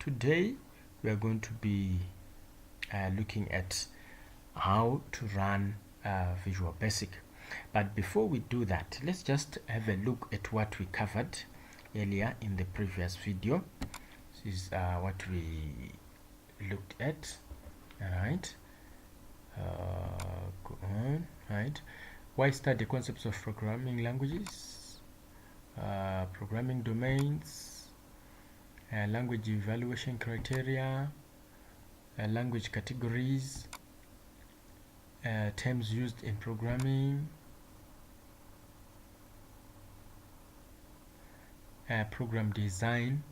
Today we are going to be looking at how to run Visual Basic. But before we do that, let's just have a look at what we covered earlier in the previous video. This is what we looked at. Alright, go on. Right, why study concepts of programming languages, programming domains, language evaluation criteria, language categories, terms used in programming, program design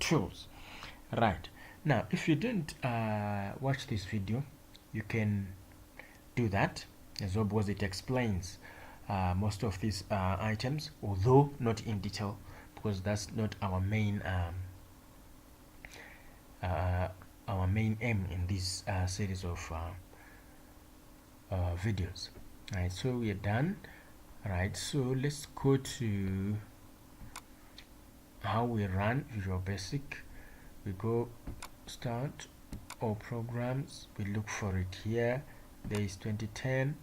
tools. Right, now if you didn't watch this video, you can do that as well, because it explains most of these items, although not in detail, because that's not our main aim in this series of videos. Right, so we are done. Right, so let's go to how we run Visual Basic. We go start all programs, we look for it here. There is 2010.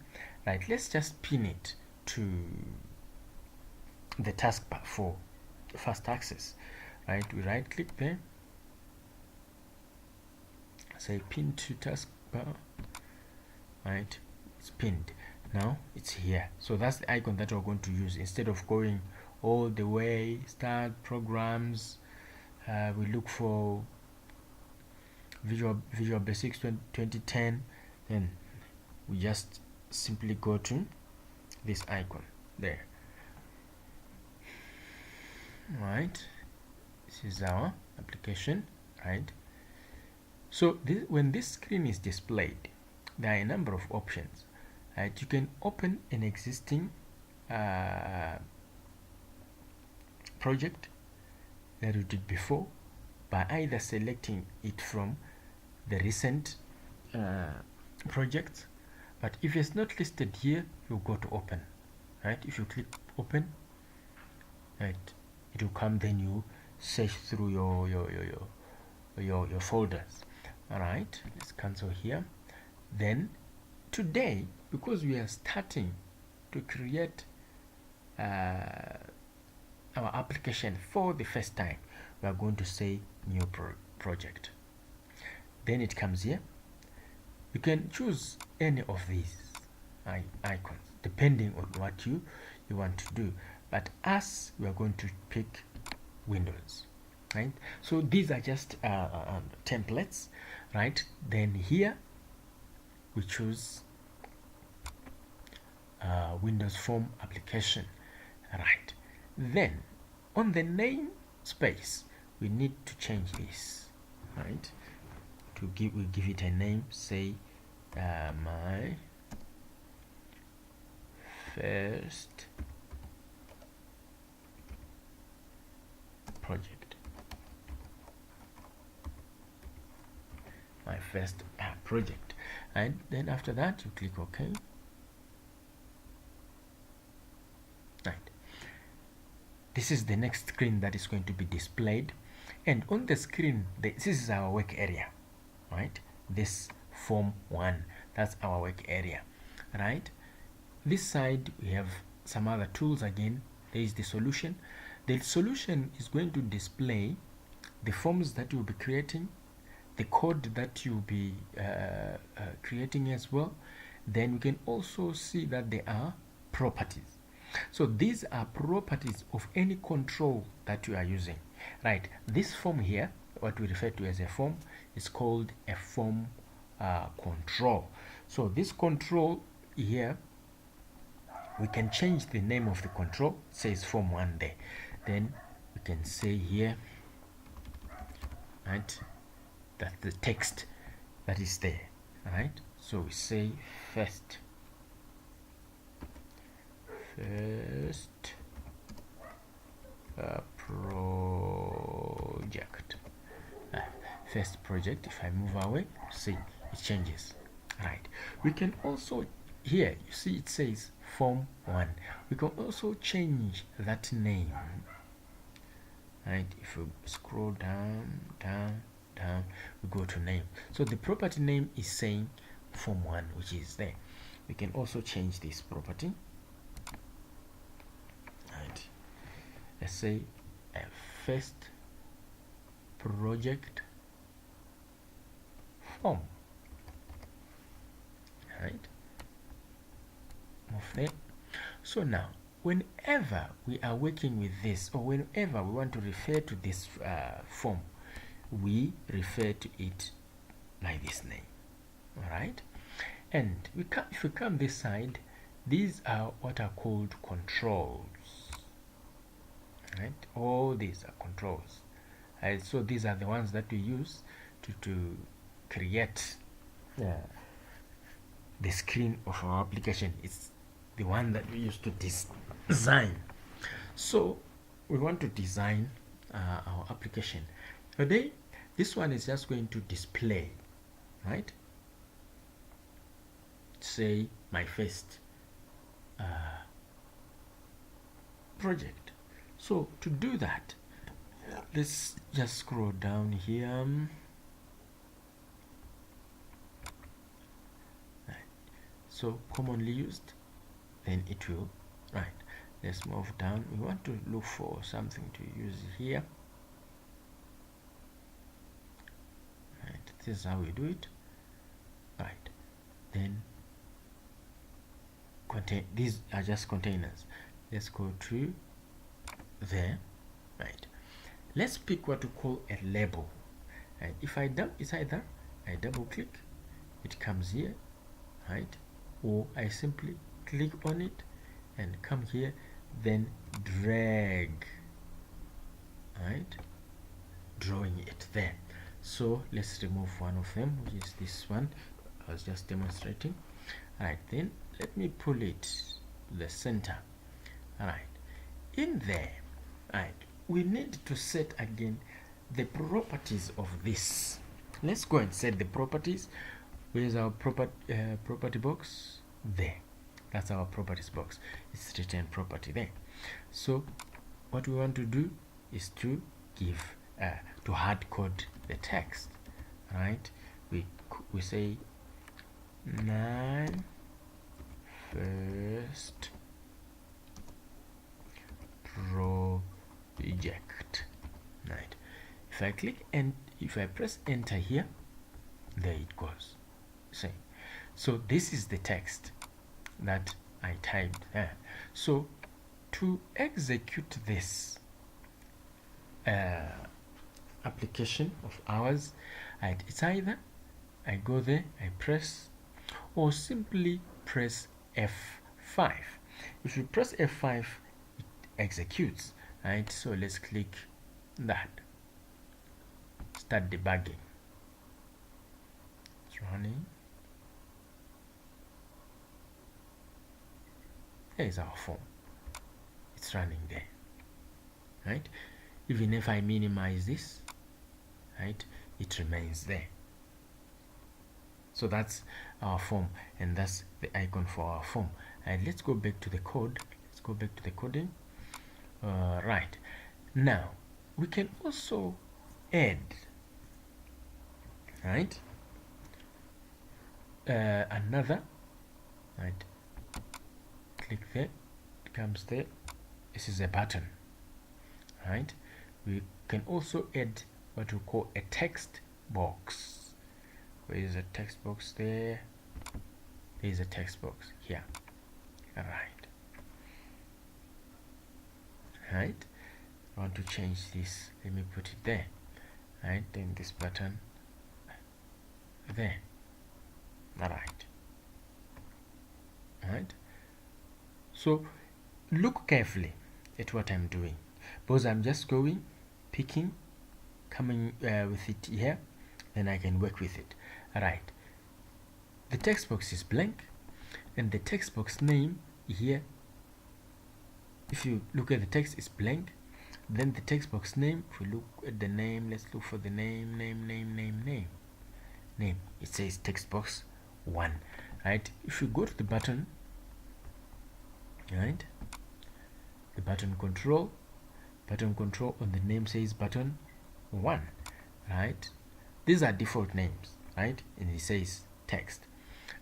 Right, let's just pin it to the taskbar for fast access. Right, we right click there, say pin to taskbar. Right, it's pinned. Now it's here, so that's the icon that we're going to use instead of going all the way start programs. We look for Visual Basic 2010, then we just simply go to this icon there. Right, this is our application. Right, so when this screen is displayed, there are a number of options. Right, you can open an existing project that you did before by either selecting it from the recent projects, but if it's not listed here, you go to open. Right, if you click open, right, it will come, then you search through your folders. All right, let's cancel here. Then today, because we are starting to create our application for the first time, we are going to say new project. Then it comes here. You can choose any of these icons depending on what you want to do, but us, we are going to pick Windows. Right, so these are just templates. Right, then here we choose Windows Form application. Right, then on the name space we need to change this. Right, we give it a name, say my first project. My first project. And then after that you click OK. Right, this is the next screen that is going to be displayed, and on the screen this is our work area. Right, this form 1, that's our work area. Right, this side we have some other tools. Again, there is the solution. The solution is going to display the forms that you'll be creating, the code that you'll be creating as well. Then we can also see that there are properties. So these are properties of any control that you are using. Right, this form here, what we refer to as a form, is called a form control. So this control here, we can change the name of the control. It says form 1 there. Then we can say here, right, that's the text that is there. Right, so we say first project. First project. If I move away, see it changes. Right, we can also, here you see it says form 1. We can also change that name. right? If we scroll down, we go to name. So the property name is saying form 1, which is there. We can also change this property, right? Let's say a first project form, right? Move there. So now whenever we are working with this, or whenever we want to refer to this form, we refer to it like this name. All right, and if we come this side, these are what are called controls, right? All these are controls, right? So these are the ones that we use to create the screen of our application. It's the one that we use to design. So we want to design our application. Today, this one is just going to display, right? Say my first project. So to do that, let's just scroll down here. Right. So commonly used, then it will, right? Let's move down. We want to look for something to use here. Right, this is how we do it. Right, then these are just containers. Let's go to there. Right, let's pick what we call a label. And if it's either I double click, it comes here, right? Or I simply click on it and come here, then drag, right? Drawing it there. So let's remove one of them, which is this one I was just demonstrating. All right, then let me pull it to the center. All right, in there, all right, we need to set again the properties of this. Let's go and set the properties. Where's our property box? There. That's our properties box. It's return property there. So what we want to do is to give to hard code the text, right? We say 9 first project, right? If I click and if I press enter here, there it goes. See, so this is the text that I typed there. So to execute this application of ours, right, it's either I go there, I press, or simply press F5. If you press F5, it executes, right? So let's click that, start debugging. It's running. There's our form. It's running there, right? Even if I minimize this, right, it remains there. So that's our form, and that's the icon for our form. And let's go back to the code. Let's go back to the coding. Right, now we can also add, right, another, right? Click there, it comes there. This is a button, right? We can also add what we call a text box. Where is a text box there? There is a text box here. All right. Right. I want to change this. Let me put it there. Right. Then this button there. All right. All right. So look carefully at what I'm doing, because I'm just going, picking, coming with it here, then I can work with it. Alright, the text box is blank, and the text box name here, if you look at the text, is blank. Then the text box name, if we look at the name, let's look for the name. It says text box 1, right? If you go to the button, right, the button control, button control on the name says button 1, right? These are default names, right? And it says text,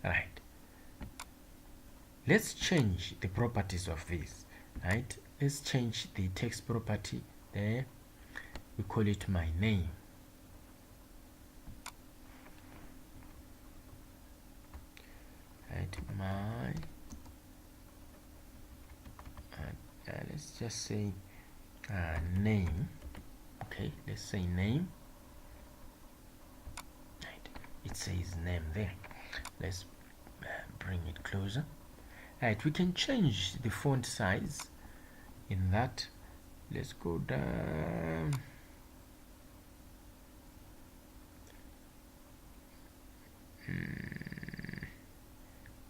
right? Let's change the properties of this, right? Let's change the text property there. We call it my name. Right, my let's just say name. Okay, let's say name. Right, it says name there. Let's bring it closer. Right, we can change the font size in that. Let's go down.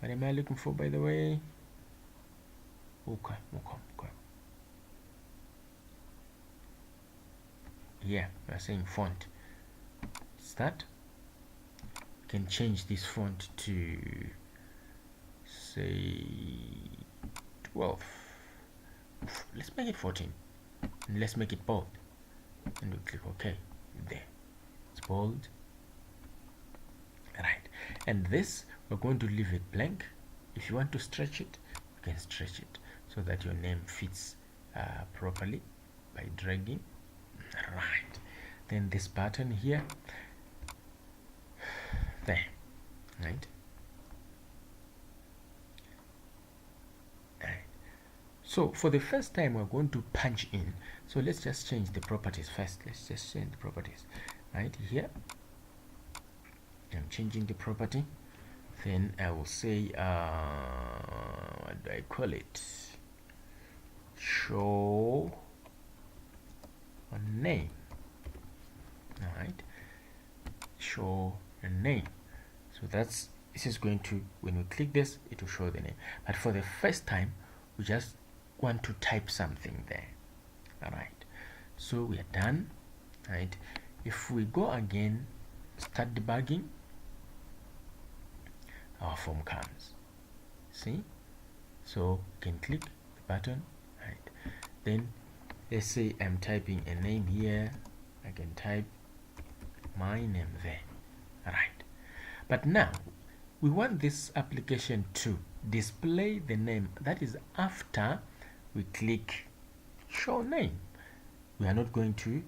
What am I looking for, by the way? Okay. Yeah, we're saying font. Start. We can change this font to say 12. Let's make it 14. And let's make it bold. And we click OK. There. It's bold. Right. And this, we're going to leave it blank. If you want to stretch it, you can stretch it so that your name fits properly by dragging. Right. Then this button here. There. Right. So for the first time, we're going to punch in. So let's just change the properties first. Let's just change the properties right here. I'm changing the property. Then I will say, what do I call it? Show a name. All right. Show a name. So this is going to, when we click this, it will show the name. But for the first time, we just want to type something there. All right. So we are done. Right. If we go again, start debugging, our form comes. See? So you can click the button. Right. Then let's say I'm typing a name here. I can type my name there. Right. But now we want this application to display the name. That is after we click show name. We are not going to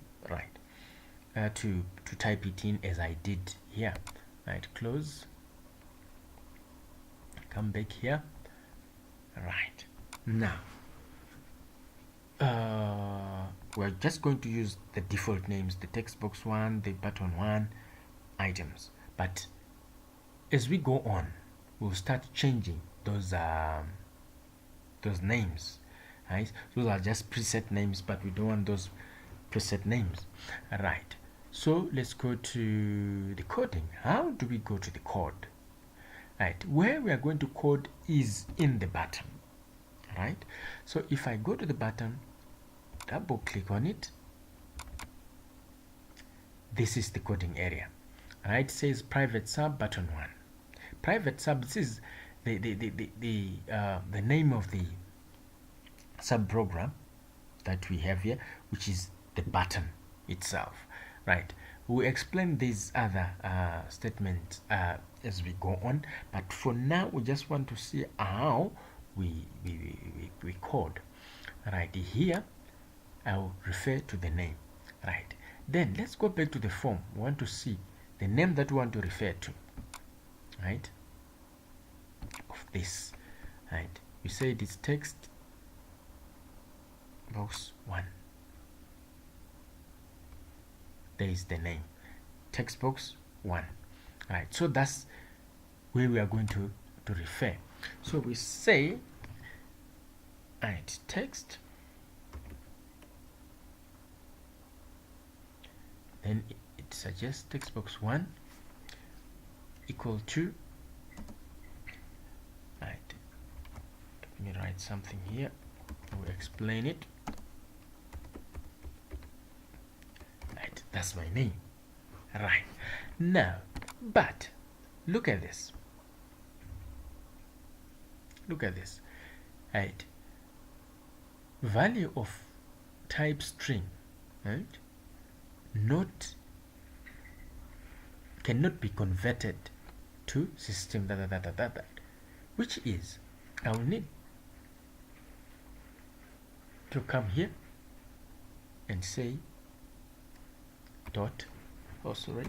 to type it in as I did here. Right, close, come back here. Right, now we're just going to use the default names, the text box 1, the button 1 items, but as we go on, we'll start changing those names. Right, those are just preset names, but we don't want those preset names. Right, so let's go to the coding. How do we go to the code? Right, where we are going to code is in the button. Right, so if I go to the button, double click on it, this is the coding area. Right, it says private sub button 1. Private sub, this is the name of the sub program that we have here, which is the button itself. Right, we'll explain these other statements as we go on, but for now we just want to see how we code. Right, here I'll refer to the name. Right, then let's go back to the form. We want to see the name that we want to refer to, right, of this. Right, we say it is text box 1. There is the name, text box 1. Right, so that's where we are going to refer. So we say, right, text, then it suggests text box 1 equal to, right, let me write something here, we'll explain it. Right, that's my name. Right, now, but look at this. Look at this. Right, value of type string, right, not cannot be converted to system that, which is I'll need to come here and say dot, oh sorry,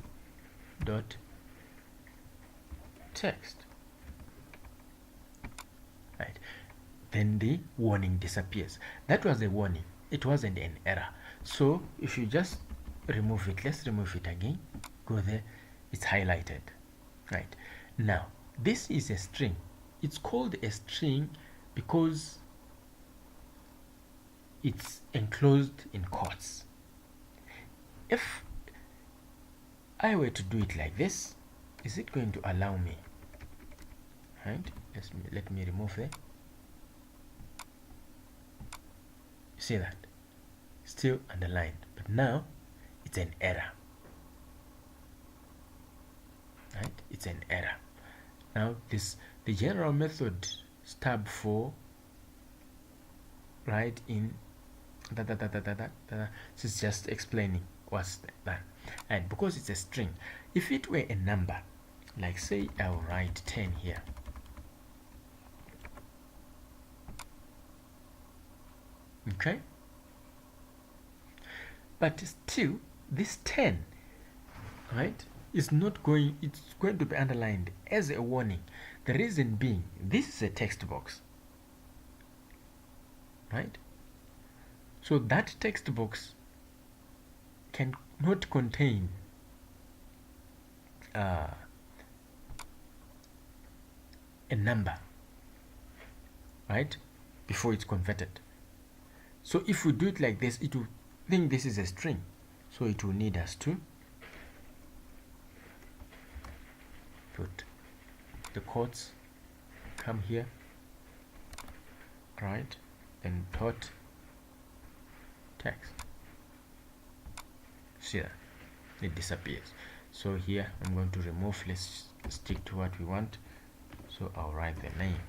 dot text, right? Then the warning disappears. That was a warning, it wasn't an error. So if you just remove it, let's remove it again, go there, it's highlighted, right? Now this is a string. It's called a string because it's enclosed in quotes. If I were to do it like this, is it going to allow me, right? Let me remove it. See that? Still underlined, but now it's an error, right? It's an error. Now the general method stab for, right, in this is just explaining what's that. And because it's a string, if it were a number, like say I'll write 10 here, okay, but still this 10, right, is not going, it's going to be underlined as a warning. The reason being, this is a text box, right? So that text box can not contain a number, right, before it's converted. So if we do it like this, it will think this is a string, so it will need us to put the quotes, come here, right, and dot text. See that it disappears. So here I'm going to remove, let's stick to what we want, so I'll write the name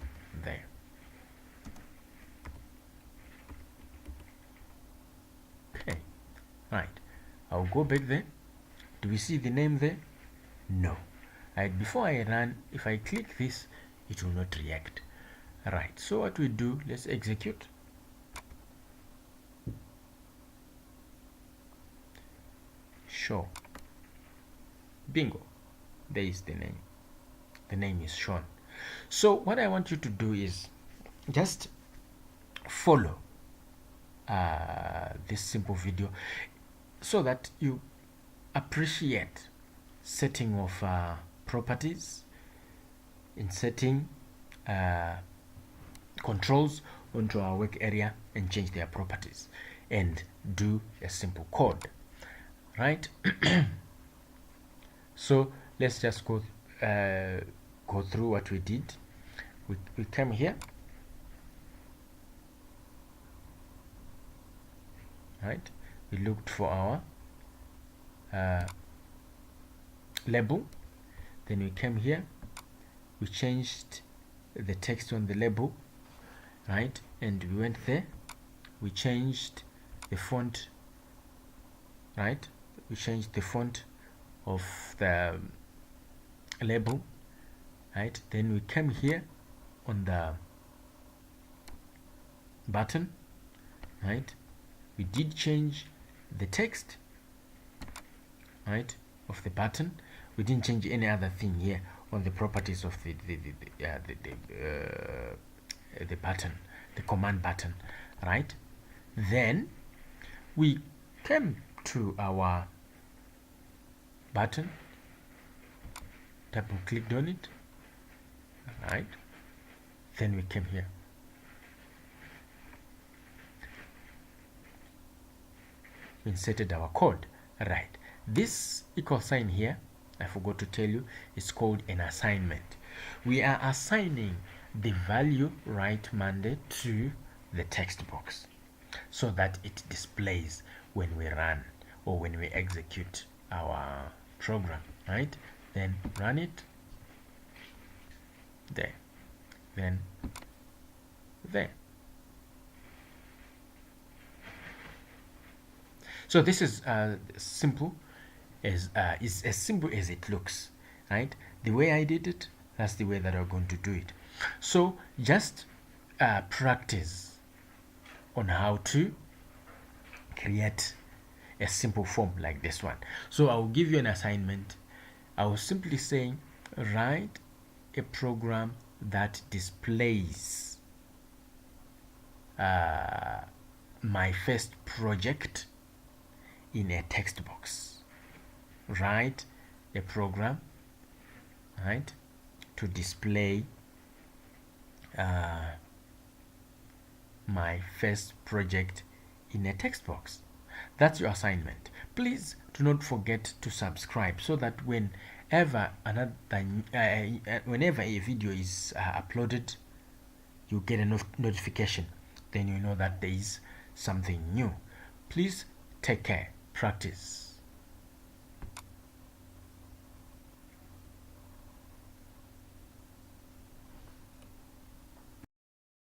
there. Okay, right, I'll go back there. Do we see the name there? No. Right, before I run, if I click this, it will not react. Right, so what we do, let's execute. Show. Bingo, there is the name. The name is shown. So what I want you to do is just follow this simple video so that you appreciate setting of properties, inserting controls onto our work area and change their properties and do a simple code, right? So let's just go through what we did. We come here, right? We looked for our label, then we came here, we changed the text on the label, right, and we went there, we changed the font, right, we changed the font of the label, right, then we came here on the button, right, we did change the text, right, of the button. We didn't change any other thing here on the properties of the button, the command button, right? Then we came to our button, double clicked on it, right? Then we came here. We inserted our code, right? This equal sign here, I forgot to tell you, it's called an assignment. We are assigning the value right Monday to the text box so that it displays when we run or when we execute our program, right? Then run it there, then there. So this is simple is as simple as it looks, right? The way I did it, that's the way that I'm going to do it. So just practice on how to create a simple form like this one. So I'll give you an assignment. I will simply say write a program that displays my first project in a text box. Write a program, right, to display my first project in a text box. That's your assignment. Please do not forget to subscribe so that whenever whenever a video is uploaded, you get a notification. Then you know that there is something new. Please take care. Practice.